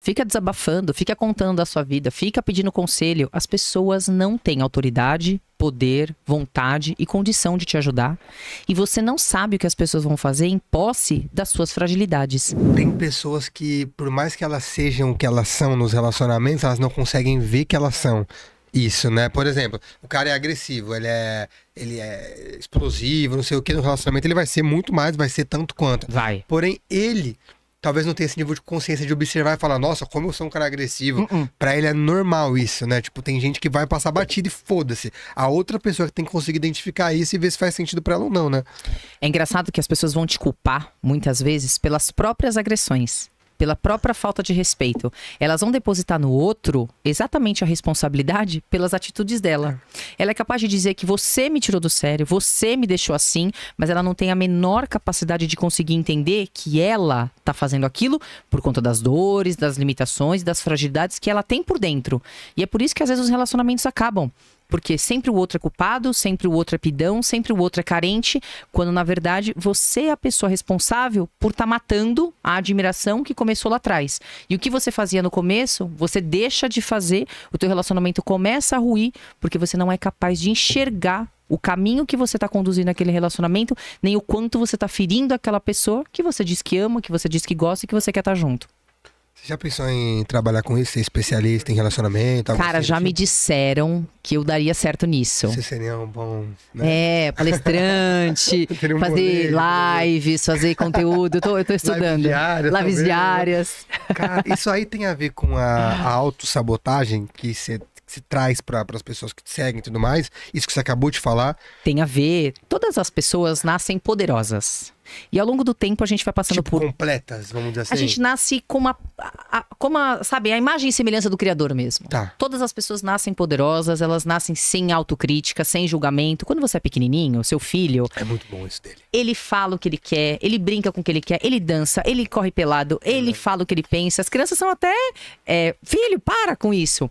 fica desabafando, fica contando a sua vida, fica pedindo conselho. As pessoas não têm autoridade, poder, vontade e condição de te ajudar. E você não sabe o que as pessoas vão fazer em posse das suas fragilidades. Tem pessoas que, por mais que elas sejam o que elas são nos relacionamentos, elas não conseguem ver que elas são isso, né? Por exemplo, o cara é agressivo, ele é explosivo, não sei o que, no relacionamento ele vai ser muito mais, vai ser tanto quanto. Vai. Porém, ele talvez não tenha esse nível de consciência de observar e falar, nossa, como eu sou um cara agressivo. Pra ele é normal isso, né? Tipo, tem gente que vai passar batida e foda-se. A outra pessoa que tem que conseguir identificar isso e ver se faz sentido pra ela ou não, né? É engraçado que as pessoas vão te culpar, muitas vezes, pelas próprias agressões. Pela própria falta de respeito. Elas vão depositar no outro exatamente a responsabilidade pelas atitudes dela. Ela é capaz de dizer que você me tirou do sério, você me deixou assim, mas ela não tem a menor capacidade de conseguir entender que ela tá fazendo aquilo por conta das dores, das limitações, das fragilidades que ela tem por dentro. E é por isso que às vezes os relacionamentos acabam. Porque sempre o outro é culpado, sempre o outro é pidão, sempre o outro é carente, quando na verdade você é a pessoa responsável por estar matando a admiração que começou lá atrás. E o que você fazia no começo, você deixa de fazer, o teu relacionamento começa a ruir, porque você não é capaz de enxergar o caminho que você está conduzindo naquele relacionamento, nem o quanto você está ferindo aquela pessoa que você diz que ama, que você diz que gosta e que você quer estar junto. Você já pensou em trabalhar com isso, ser especialista em relacionamento? Cara, já me disseram que eu daria certo nisso. Você seria um bom... Né? Palestrante, fazer lives, fazer conteúdo. Eu tô estudando. Lives diárias. Cara, isso aí tem a ver com a autossabotagem que você se traz para as pessoas que te seguem e tudo mais? Isso que você acabou de falar? Tem a ver. Todas as pessoas nascem poderosas. E ao longo do tempo a gente vai passando por... completas, vamos dizer assim. A gente nasce com sabe, a imagem e semelhança do Criador mesmo. Tá. Todas as pessoas nascem poderosas, elas nascem sem autocrítica, sem julgamento. Quando você é pequenininho, seu filho... É muito bom isso dele. Ele fala o que ele quer, ele brinca com o que ele quer, ele dança, ele corre pelado, ele fala o que ele pensa. As crianças são até... filho, para com isso.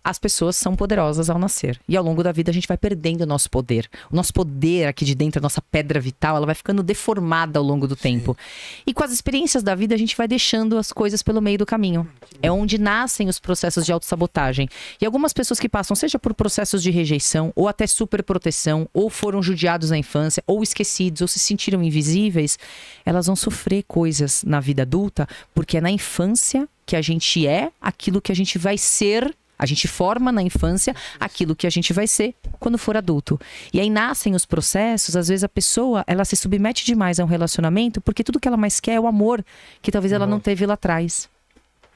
As pessoas são poderosas ao nascer. E ao longo da vida a gente vai perdendo o nosso poder. O nosso poder aqui de dentro, a nossa pedra vital, ela vai ficando deformada ao longo do tempo. E com as experiências da vida a gente vai deixando as coisas pelo meio do caminho. É onde nascem os processos de autossabotagem. E algumas pessoas que passam, seja por processos de rejeição, ou até superproteção, ou foram judiados na infância, ou esquecidos, ou se sentiram invisíveis, elas vão sofrer coisas na vida adulta, porque é na infância que a gente é aquilo que a gente vai ser. A gente forma na infância aquilo que a gente vai ser quando for adulto. E aí nascem os processos, às vezes a pessoa, ela se submete demais a um relacionamento porque tudo que ela mais quer é o amor, que talvez ela não teve lá atrás.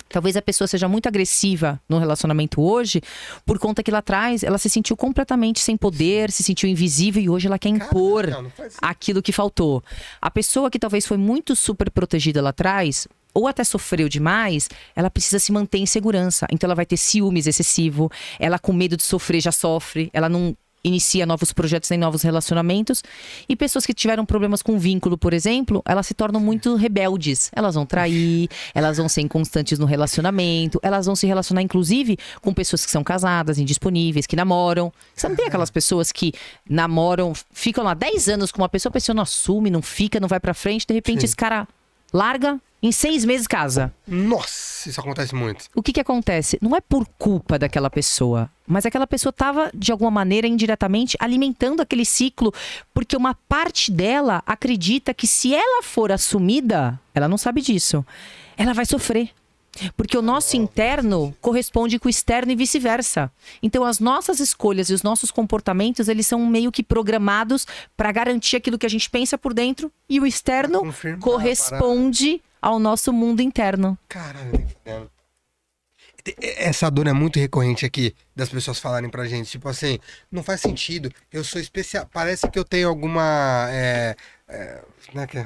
Talvez a pessoa seja muito agressiva no relacionamento hoje, por conta que lá atrás ela se sentiu completamente sem poder, se sentiu invisível e hoje ela quer impor aquilo que faltou. A pessoa que talvez foi muito super protegida lá atrás, ou até sofreu demais, ela precisa se manter em segurança. Então ela vai ter ciúmes excessivo, ela com medo de sofrer já sofre, ela não inicia novos projetos nem novos relacionamentos. E pessoas que tiveram problemas com vínculo, por exemplo, elas se tornam muito rebeldes. Elas vão trair, elas vão ser inconstantes no relacionamento, elas vão se relacionar inclusive com pessoas que são casadas, indisponíveis, que namoram. Você não tem aquelas pessoas que namoram, ficam lá 10 anos com uma pessoa, a pessoa não assume, não fica, não vai pra frente, de repente esse cara larga, em 6 meses casa. Nossa, isso acontece muito. O que acontece? Não é por culpa daquela pessoa, mas aquela pessoa estava, de alguma maneira, indiretamente, alimentando aquele ciclo, porque uma parte dela acredita que se ela for assumida, ela não sabe disso, ela vai sofrer. Porque o nosso interno corresponde com o externo e vice-versa. Então as nossas escolhas e os nossos comportamentos, eles são meio que programados para garantir aquilo que a gente pensa por dentro, e o externo corresponde ao nosso mundo interno. Caralho, essa dor é muito recorrente aqui, das pessoas falarem pra gente, tipo assim, não faz sentido, eu sou especial, parece que eu tenho alguma...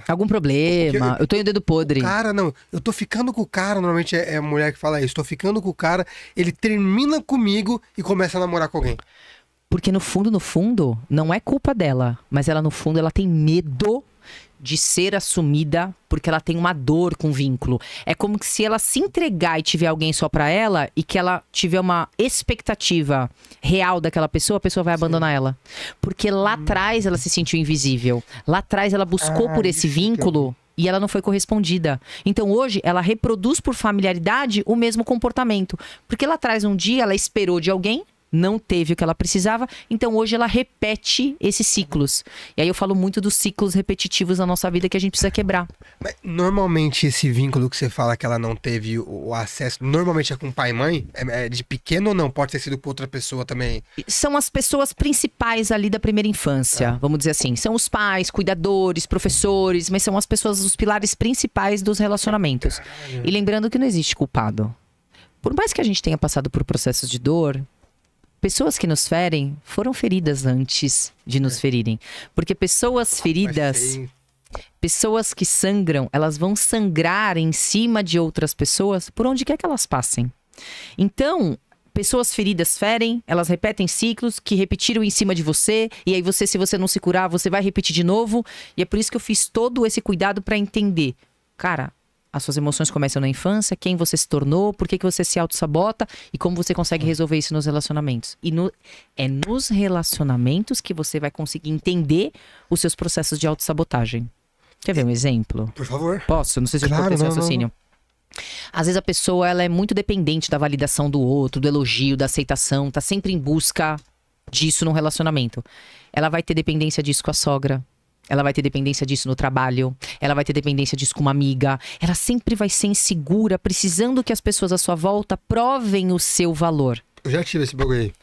algum problema, eu tô em o dedo podre. Cara, não, eu tô ficando com o cara, normalmente é a mulher que fala isso, tô ficando com o cara, ele termina comigo e começa a namorar com alguém. Porque no fundo, não é culpa dela, mas ela no fundo, ela tem medo de ser assumida porque ela tem uma dor com vínculo. É como que se ela se entregar e tiver alguém só pra ela e que ela tiver uma expectativa real daquela pessoa, a pessoa vai abandonar ela. Porque lá atrás ela se sentiu invisível. Lá atrás ela buscou por esse vínculo e ela não foi correspondida. Então hoje ela reproduz por familiaridade o mesmo comportamento. Porque lá atrás um dia ela esperou de alguém, não teve o que ela precisava, então hoje ela repete esses ciclos. E aí eu falo muito dos ciclos repetitivos na nossa vida que a gente precisa quebrar. Mas normalmente esse vínculo que você fala que ela não teve o acesso, normalmente é com pai e mãe? É de pequeno ou não? Pode ter sido com outra pessoa também? São as pessoas principais ali da primeira infância, vamos dizer assim. São os pais, cuidadores, professores, mas são as pessoas, os pilares principais dos relacionamentos. E lembrando que não existe culpado. Por mais que a gente tenha passado por processos de dor, pessoas que nos ferem foram feridas antes de nos ferirem. Porque pessoas feridas, pessoas que sangram, elas vão sangrar em cima de outras pessoas por onde quer que elas passem. Então, pessoas feridas ferem, elas repetem ciclos que repetiram em cima de você. E aí você, se você não se curar, você vai repetir de novo. E é por isso que eu fiz todo esse cuidado para entender. Cara, as suas emoções começam na infância, quem você se tornou, por que você se auto-sabota e como você consegue resolver isso nos relacionamentos. E é nos relacionamentos que você vai conseguir entender os seus processos de auto-sabotagem. Quer ver um exemplo? Por favor. Posso? Não sei se eu cortei esse raciocínio. Às vezes a pessoa ela é muito dependente da validação do outro, do elogio, da aceitação, tá sempre em busca disso num relacionamento. Ela vai ter dependência disso com a sogra. Ela vai ter dependência disso no trabalho. Ela vai ter dependência disso com uma amiga. Ela sempre vai ser insegura, precisando que as pessoas à sua volta provem o seu valor. Eu já tive esse bagulho aí.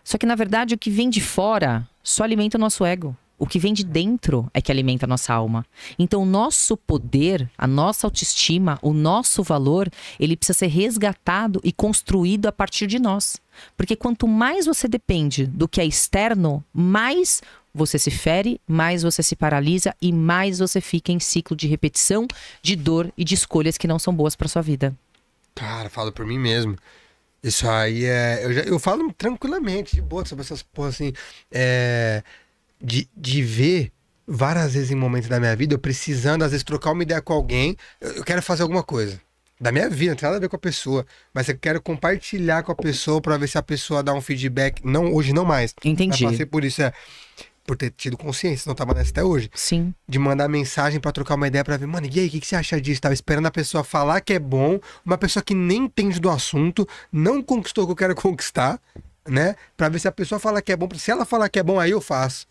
Só que, na verdade, o que vem de fora só alimenta o nosso ego. O que vem de dentro é que alimenta a nossa alma. Então, o nosso poder, a nossa autoestima, o nosso valor, ele precisa ser resgatado e construído a partir de nós. Porque quanto mais você depende do que é externo, mais você se fere, mais você se paralisa e mais você fica em ciclo de repetição, de dor e de escolhas que não são boas para sua vida. Cara, falo por mim mesmo. Isso aí eu falo tranquilamente, de boa, sobre essas porra assim. De ver várias vezes em momentos da minha vida, eu precisando, às vezes, trocar uma ideia com alguém. Eu quero fazer alguma coisa. Da minha vida, não tem nada a ver com a pessoa. Mas eu quero compartilhar com a pessoa pra ver se a pessoa dá um feedback. Não, hoje não mais. Entendi. Eu passei por isso, por ter tido consciência, não tava nessa até hoje. Sim. De mandar mensagem pra trocar uma ideia pra ver, mano, e aí, o que você acha disso? Tava esperando a pessoa falar que é bom, uma pessoa que nem entende do assunto, não conquistou o que eu quero conquistar, né? Pra ver se a pessoa fala que é bom. Se ela falar que é bom, aí eu faço.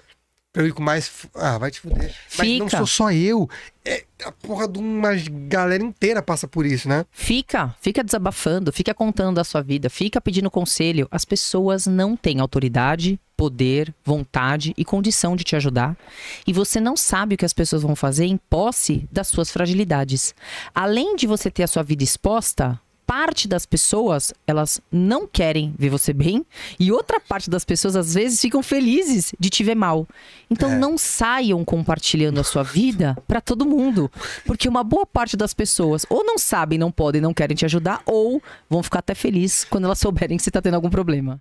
Pra eu ir com mais... vai te fuder. Mas não sou só eu. A porra de uma galera inteira passa por isso, né? Fica desabafando, fica contando a sua vida, fica pedindo conselho. As pessoas não têm autoridade, poder, vontade e condição de te ajudar. E você não sabe o que as pessoas vão fazer em posse das suas fragilidades. Além de você ter a sua vida exposta, parte das pessoas, elas não querem ver você bem. E outra parte das pessoas, às vezes, ficam felizes de te ver mal. Então, não saiam compartilhando a sua vida pra todo mundo. Porque uma boa parte das pessoas ou não sabem, não podem, não querem te ajudar, ou vão ficar até felizes quando elas souberem que você tá tendo algum problema.